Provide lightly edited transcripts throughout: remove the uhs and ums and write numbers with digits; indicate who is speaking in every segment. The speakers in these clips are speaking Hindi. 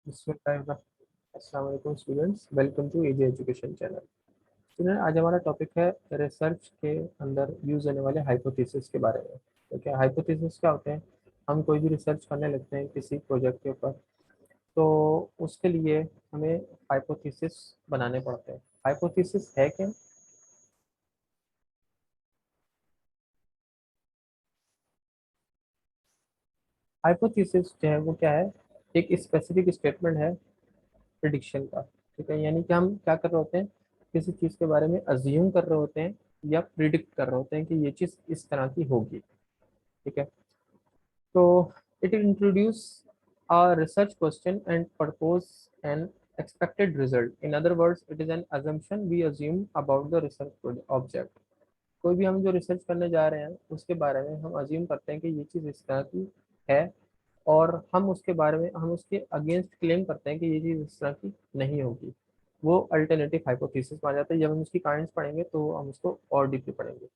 Speaker 1: अस्सलाम वालेकुम students, welcome to AG education channel. Student, आज हमारा टॉपिक है रिसर्च के अंदर यूज होने वाले हाइपोथेसिस के बारे में। तो क्या हाइपोथेसिस क्या होते हैं? हम कोई भी रिसर्च करने लगते हैं किसी प्रोजेक्ट के ऊपर, तो उसके लिए हमें हाइपोथेसिस बनाने पड़ते हैं। हाइपोथेसिस है क्या? हाइपोथेसिस जो है वो क्या है? एक स्पेसिफिक स्टेटमेंट है प्रिडिक्शन का। ठीक है, यानी कि हम क्या कर रहे होते हैं, किसी चीज़ के बारे में अज्यूम कर रहे होते हैं या प्रिडिक्ट कर रहे होते हैं कि ये चीज़ इस तरह की होगी। ठीक है, तो it introduce a research question and propose an expected result. In other words, it is an assumption we assume about the research object. कोई भी हम जो रिसर्च करने जा रहे हैं उसके बारे में हम अज्यूम करते हैं कि ये चीज़ इस तरह की है, और हम उसके बारे में हम उसके अगेंस्ट क्लेम करते हैं कि ये चीज़ इस तरह की नहीं होगी। वो अल्टरनेटिव हाइपोथेसिस माना जाता है। जब हम उसकी काइंड्स पढ़ेंगे तो हम उसको और डीपली पढ़ेंगे।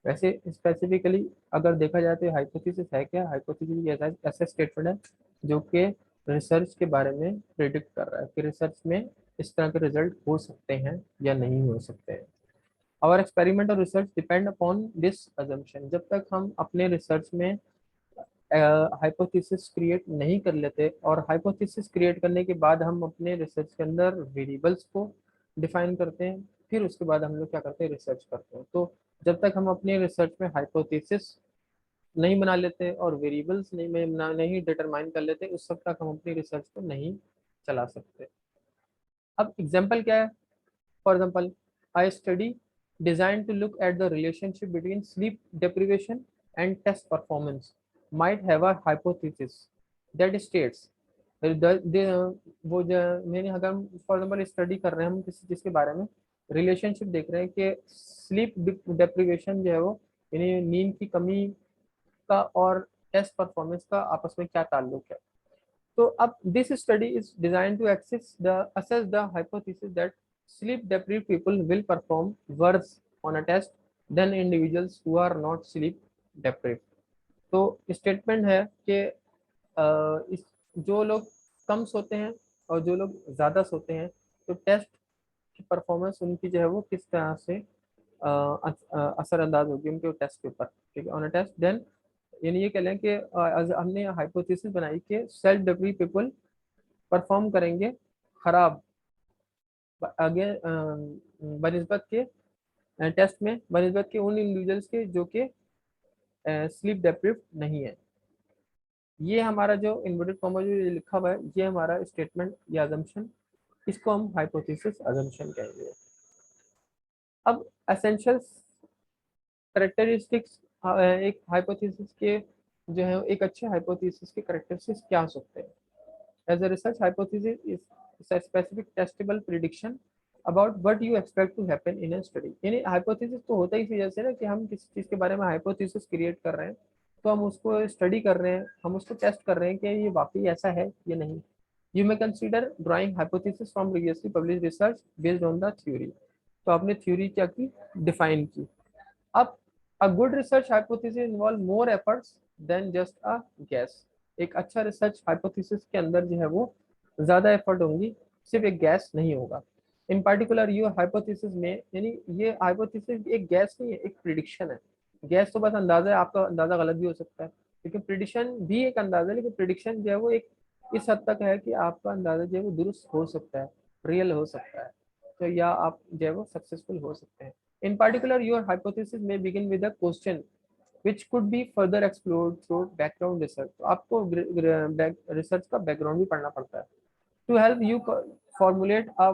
Speaker 1: वैसे स्पेसिफिकली अगर देखा जाए तो हाइपोथेसिस है क्या? हाइपोथेसिस ऐसा ऐसा स्टेटमेंट है जो कि रिसर्च के बारे में प्रिडिक्ट कर रहा है कि रिसर्च में इस तरह के रिजल्ट हो सकते हैं या नहीं हो सकते हैं। आवर एक्सपेरिमेंट और research depend upon this assumption. जब तक हम अपने रिसर्च में हाइपोथेसिस क्रिएट नहीं कर लेते, और हाइपोथेसिस क्रिएट करने के बाद हम अपने रिसर्च के अंदर वेरिएबल्स को डिफाइन करते हैं, फिर उसके बाद हम लोग क्या करते हैं, रिसर्च करते हैं। तो जब तक हम अपने रिसर्च में हाइपोथेसिस नहीं बना लेते और वेरिएबल्स नहीं डिटरमाइन कर लेते, उस वक्त तक हम अपनी रिसर्च को नहीं चला सकते। अब एग्जाम्पल क्या है? For example, I study designed to look at the relationship between sleep deprivation and test performance might have a hypothesis that states वो जो मैंने, अगर हम फॉर एग्जाम्पल स्टडी कर रहे हैं हम किसी चीज़ के बारे में, रिलेशनशिप देख रहे हैं कि स्लीप डेप्रिवेशन जो है वो, यानी नींद की कमी का और टेस्ट परफॉर्मेंस का आपस में क्या ताल्लुक है। तो अब this study is design to assess the assess the hypothesis that sleep deprived people will perform worse on a test than individuals who are not sleep deprived। तो स्टेटमेंट है कि इस जो लोग कम सोते हैं और जो लोग ज़्यादा सोते हैं, तो टेस्ट की परफॉर्मेंस उनकी जो है वो किस तरह से असरअंदाज होगी उनके टेस्ट के ऊपर। ठीक है, ऑन अ टेस्ट देन, यानी ये कह लें कि हमने हाइपोथेसिस बनाई कि सेल्फ डिप्रीव पीपल परफॉर्म करेंगे खराब आगे बनिस्बत के टेस्ट में, बनिस्बत के उन इंडिविजुअल्स के जो कि स्लीप डेप्रिव नहीं है। ये हमारा जो इन्वर्टेड कॉमा जो ये लिखा हुआ है, ये हमारा स्टेटमेंट या अजम्पशन, इसको हम हाइपोथेसिस अजम्पशन कहेंगे। अब एसेंशियल करेक्टरिस्टिक्स, एक हाइपोथेसिस के जो है, एक अच्छे हाइपोथेसिस के करेक्टरिस्टिक्स क्या हो सकते हैं? As a research hypothesis is a specific testable prediction about what you expect to happen in a study। यानी हाइपोथेसिस तो होता ही इसी वजह से ना कि हम किसी चीज़ के बारे में हाइपोथेसिस क्रिएट कर रहे हैं, तो हम उसको स्टडी कर रहे हैं, हम उसको टेस्ट कर रहे हैं कि ये वाकई ऐसा है या नहीं। You may consider drawing hypothesis from previously publish research based on the theory. तो आपने थ्योरी क्या की, डिफाइन की। अब a good research hypothesis involve more efforts than just a guess. एक अच्छा रिसर्च हाइपोथेसिस के अंदर जो है वो ज्यादा एफर्ट होंगी, सिर्फ एक गैस नहीं होगा। इन पार्टिकुलर योर हाइपोथेसिस में, यानी ये हाइपोथेसिस एक गैस नहीं है, एक प्रिडिक्शन है। गैस तो बस अंदाजा है, आपका अंदाजा गलत भी हो सकता है, लेकिन प्रिडिक्शन भी एक अंदाजा है, लेकिन प्रिडिक्शन जो है वो एक इस हद तक है कि आपका अंदाजा जो है वो दुरुस्त हो सकता है, रियल हो सकता है, तो या आप जो है वो सक्सेसफुल हो सकते हैं। In particular, your hypothesis may begin with a question which could be further explored through background research। तो आपको रिसर्च का बैकग्राउंड भी पढ़ना पड़ता है। To help you formulate a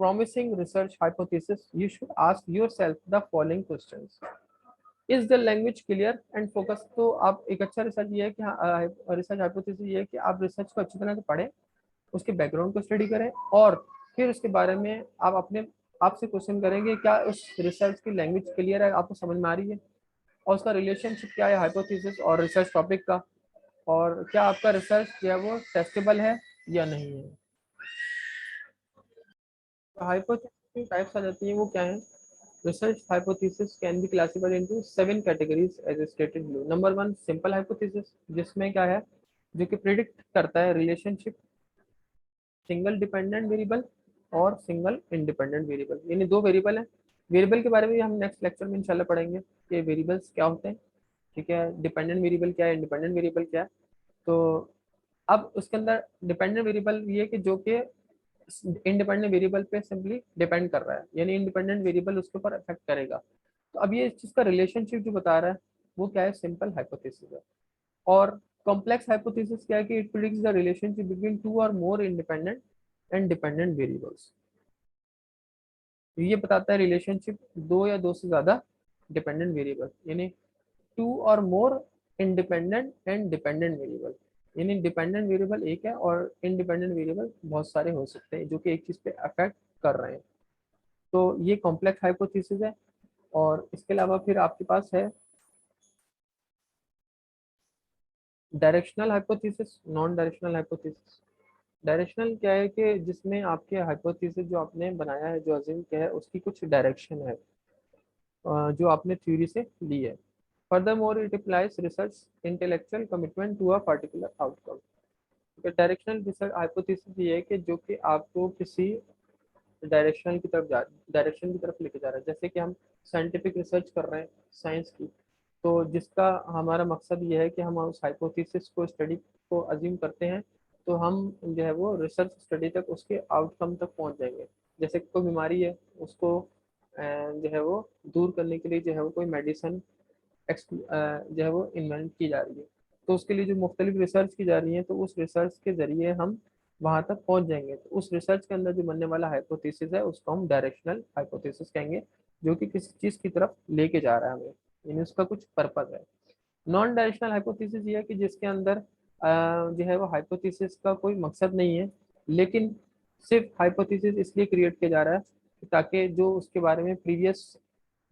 Speaker 1: promising research hypothesis, you should ask yourself the following questions: Is the language clear and focused? तो आप एक अच्छा रिसर्च ये है कि रिसर्च हाइपोथेसिस ये है कि आप रिसर्च को अच्छी तरह से पढ़ें, उसके बैकग्राउंड को स्टडी करें, और फिर उसके बारे में आप अपने आपसे क्वेश्चन करेंगे क्या उस रिसर्च की लैंग्वेज क्लियर है, आपको समझ में आ रही है, और उसका रिलेशनशिप क्या है हाइपोथेसिस और रिसर्च टॉपिक का, और क्या आपका रिसर्च जो है वो टेस्टेबल है या नहीं है। तो हाइपोथेसिस की टाइप्स आ जाती हैं, वो क्या है? Research hypothesis can be classified into 7 categories as stated below. Number 1, simple hypothesis, जिसमें क्या है, जो कि प्रिडिक्ट करता है रिलेशनशिप सिंगल डिपेंडेंट वेरिएबल और सिंगल इंडिपेंडेंट वेरिएबल, यानी दो वेरिएबल हैं। वेरिएबल के बारे में हम नेक्स्ट लेक्चर में इंशाल्लाह पढ़ेंगे कि वेरिएबल्स क्या होते हैं, ठीक है, डिपेंडेंट वेरिएबल क्या है, इंडिपेंडेंट वेरिएबल क्या है। तो अब उसके अंदर डिपेंडेंट वेरिएबल ये कि जो कि इंडिपेंडेंट वेरिएबल पे सिंपली डिपेंड कर रहा है, यानी इंडिपेंडेंट वेरिएबल उसके ऊपर अफेक्ट करेगा। तो अब ये इस चीज का रिलेशनशिप जो बता रहा है वो क्या है, सिंपल हाइपोथेसिस है। और कॉम्प्लेक्स हाइपोथेसिस क्या है कि it predicts the relationship between two or more independent and dependent variables. ये बताता है रिलेशनशिप दो या दो से ज्यादा डिपेंडेंट वेरिएबल, यानी to or more independent and dependent variable, यानी डिपेंडेंट वेरिएबल एक है और इंडिपेंडेंट वेरिएबल बहुत सारे हो सकते हैं जो कि एक चीज पे अफेक्ट कर रहे हैं। तो ये कॉम्प्लेक्स हाइपोथेसिस है। और इसके अलावा फिर आपके पास है directional hypothesis, non directional hypothesis. Directional क्या है कि जिसमें आपके हाइपोथेसिस जो आपने बनाया है, जो अज्यूम किया है, उसकी कुछ डायरेक्शन है जो आपने थ्योरी से ली है। Furthermore it applies research intellectual commitment to a particular outcome. Directional research hypothesis ये है कि जो कि आपको किसी डायरेक्शन की तरफ लेके जा रहा है। जैसे कि हम साइंटिफिक रिसर्च कर रहे हैं साइंस की, तो जिसका हमारा मकसद ये है कि हम उस हाइपोथेसिस को स्टडी को अज्यूम करते हैं, तो हम जो है वो रिसर्च स्टडी तक उसके आउटकम तक पहुंच जाएंगे। जैसे कोई बीमारी है, उसको जो है वो दूर करने के लिए जो है वो कोई मेडिसिन जो है वो इन्वेंट की जा रही है, तो उसके लिए जो मुख्तलिफ रिसर्च की जा रही है, तो उस रिसर्च के ज़रिए हम वहाँ तक पहुँच जाएंगे। तो उस रिसर्च के अंदर जो बनने वाला हाइपोथेसिस है उसको हम डायरेक्शनल हाइपोथेसिस कहेंगे, जो कि किसी चीज़ की तरफ लेके जा रहा है हमें, यानी उसका कुछ पर्पज है। नॉन डायरेक्शनल हाइपोथेसिस ये है कि जिसके अंदर जो है वो हाइपोथेसिस का कोई मकसद नहीं है, लेकिन सिर्फ हाइपोथेसिस इसलिए क्रिएट किया जा रहा है ताकि जो उसके बारे में प्रीवियस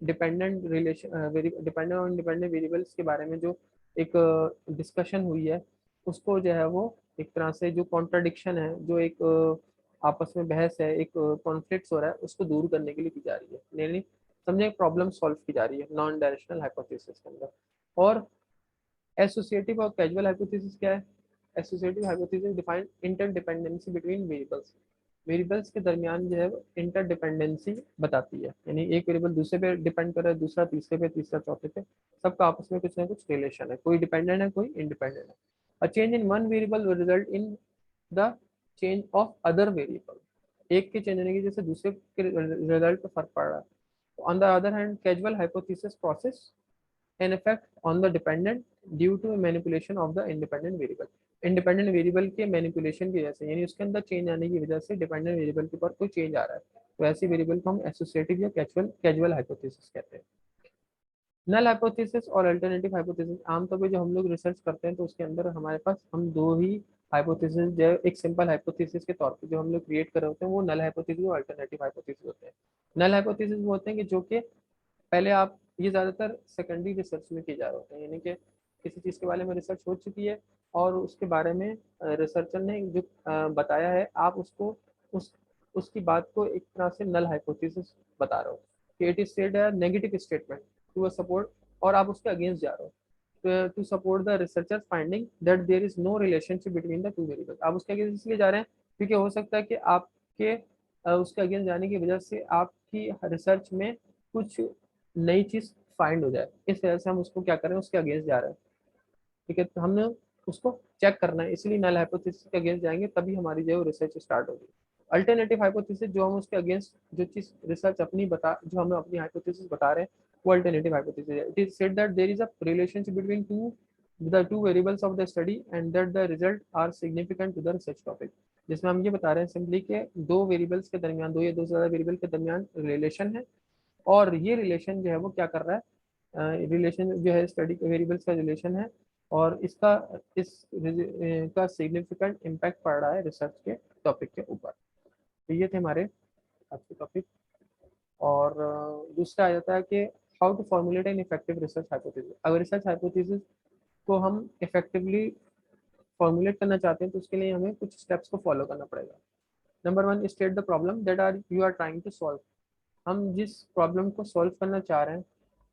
Speaker 1: डिपेंडेंट और इंडिपेंडेंट वेरिएबल्स के बारे में जो एक डिस्कशन हुई है, उसको जो है वो एक तरह से जो कॉन्ट्राडिक्शन है, जो एक आपस में बहस है, एक कॉन्फ्लिक्ट हो रहा है, उसको दूर करने के लिए की जा रही है, यानी समझे प्रॉब्लम सॉल्व की जा रही है नॉन डायरेक्शनल हाइपोथेसिस के अंदर। और एसोसिएटिव और कैजुअल हाइपोथेसिस क्या है? Associative hypothesis define interdependency between variables. Variables के दरमियान जो है इंटरडिपेंडेंसी बताती है, यानी एक वेरिएबल दूसरे पे डिपेंड कर रहा है, दूसरा तीसरे पे, तीसरा चौथे पे, सबका आपस में कुछ ना कुछ रिलेशन है, कोई डिपेंडेंट है, कोई इंडिपेंडेंट है। A change in one variable will result in the change of other variable. एक के चेंज होने की जैसे दूसरे के रिजल्ट पर फर्क पड़ रहा है। On the other hand casual hypothesis process an effect on the dependent due to manipulation of the independent variable। Independent variable के मैनिपुलेशन की वजह से, यानी उसके अंदर चेंज आने की वजह से डिपेंडेंट वेरिएबल के ऊपर कोई चेंज आ रहा है, तो ऐसी वेरिएबल को हम एसोसिएटिव या कैजुअल हाइपोथेसिस कहते हैं। नल हाइपोथेसिस और अल्टरनेटिव हाइपोथेसिस, आमतौर पे जो हम लोग रिसर्च करते हैं तो उसके अंदर हमारे पास हम दो ही हाइपोथेसिस जो है, एक सिंपल हाइपोथेसिस के तौर पे जो हम लोग क्रिएट कर रहे होते हैं वो नल हाइपोथेसिस और अल्टरनेटिव हाइपोथेसिस होते हैं। नल हाइपोथेसिस वो होते हैं कि जो कि पहले आप, ये ज़्यादातर सेकेंडरी रिसर्च में किए जा रहे होते हैं, यानी कि किसी चीज़ के बारे में रिसर्च हो चुकी है और उसके बारे में रिसर्चर ने जो बताया है, आप उसको उस उसकी बात को एक तरह से नल हाइपोथेसिस बता रहे हो कि it is said a negative statement to a support, और आप उसके अगेंस्ट जा रहे हो to support the researcher finding that there is no relationship between the two variables. आप उसके अगेंस्ट इसलिए जा रहे हैं क्योंकि हो सकता है कि आपके उसके अगेंस्ट जाने की वजह से आपकी रिसर्च में कुछ नई चीज फाइंड हो जाए, इस वजह से हम उसको क्या करें, उसके अगेंस्ट जा रहे हैं। ठीक है, तो हमने उसको चेक करना है, इसलिए नल हाइपोथेसिस के अगेंस्ट जाएंगे तभी हमारी जो है रिसर्च स्टार्ट होगी। अल्टरनेटिव हाइपोथेसिस, जो हम उसके अगेंस्ट जो चीज रिसर्च अपनी बता, जो हमें अपनी हाइपोथेसिस बता रहे हैं, वो अल्टरनेटिव हाइपोथेसिस है। It is said that there is a relationship between two variables of the study and that the result are significant to the research topic. जिसमें हम ये बता रहे हैं सिंपली के दो वेरिएबल्स के दरमियान, दो या दो से ज्यादा वेरिएबल के दरमियान रिलेशन है, और ये रिलेशन जो है वो क्या कर रहा है, रिलेशन जो है स्टडी वेरिएबल्स का रिलेशन है, और का सिग्निफिकेंट इम्पैक्ट पड़ रहा है रिसर्च के टॉपिक के ऊपर। तो ये थे हमारे आज के टॉपिक। और दूसरा आ जाता है कि how to formulate an effective research hypothesis. अगर रिसर्च हाइपोथेसिस को हम इफेक्टिवली फॉर्मुलेट करना चाहते हैं तो उसके लिए हमें कुछ स्टेप्स को फॉलो करना पड़ेगा। Number one, state the problem that are you are trying to solve. हम जिस प्रॉब्लम को सॉल्व करना चाह रहे हैं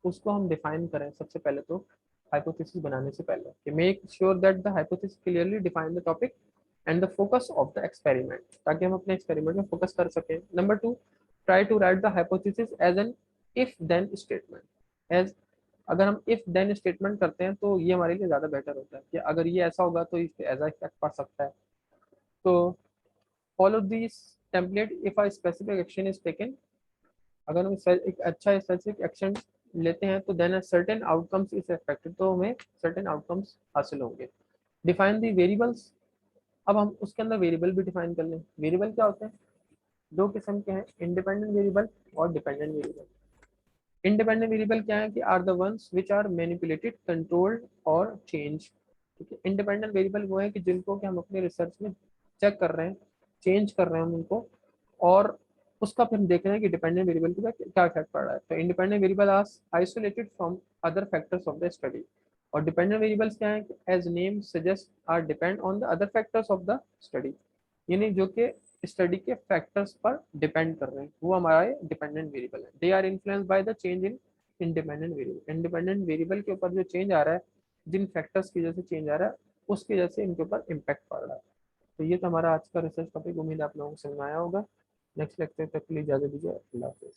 Speaker 1: उसको हम डिफाइन करें सबसे पहले, तो हाइपोथेसिस बनाने से पहले कि make sure that the hypothesis clearly define the topic and the focus of the experiment, ताकि हम अपने एक्सपेरिमेंट में फोकस कर सकें। Number 2, try to write the hypothesis as an if then statement. As, अगर हम इफ देन स्टेटमेंट करते हैं तो ये हमारे लिए ज़्यादा बेटर होता है कि अगर ये ऐसा होगा तो इस पे ऐसा इफेक्ट पड़ सकता है। तो follow this template if a specific action is taken, अगर हम एक अच्छा स्पेसिफिक एक्शन लेते हैं तो then certain outcomes is expected, तो हमें सर्टेन आउटकम्स हासिल होंगे। डिफाइन द वेरिएबल्स, अब हम उसके अंदर वेरिएबल भी डिफाइन कर लें। वेरिएबल क्या होते हैं? दो किस्म के हैं, इंडिपेंडेंट वेरिएबल और डिपेंडेंट वेरिएबल। इंडिपेंडेंट वेरिएबल क्या है कि are the ones which are manipulated, controlled और चेंज। ठीक है, इंडिपेंडेंट वेरिएबल वो है कि जिनको कि हम अपने रिसर्च में चेक कर रहे हैं, चेंज कर रहे हैं हम उनको, और उसका फिर हम देख रहे हैं कि डिपेंडेंट वेरिएबल के बाद क्या इफेक्ट पड़ रहा है। तो independent variable are isolated from other factors of the study, और डिपेंडेंट वेरिएबल्स क्या है, as name suggest are depend on the other factors of the study, यानी जो कि स्टडी के फैक्टर्स पर डिपेंड कर रहे हैं, वो हमारे डिपेंडेंट वेरिएबल है। They are influenced by the change in independent variable, independent variable के ऊपर जो चेंज आ रहा है, जिन फैक्टर्स की वजह से चेंज आ रहा है, उसकी वजह से इनके ऊपर इम्पैक्ट पड़ रहा है। तो ये तो हमारा आज का रिसर्च टॉपिक, उम्मीद आप लोगों को समझ में आया होगा। नेक्स्ट लेक्चर तक के लिए इजाजत दीजिए, अल्लाह हाफिज़।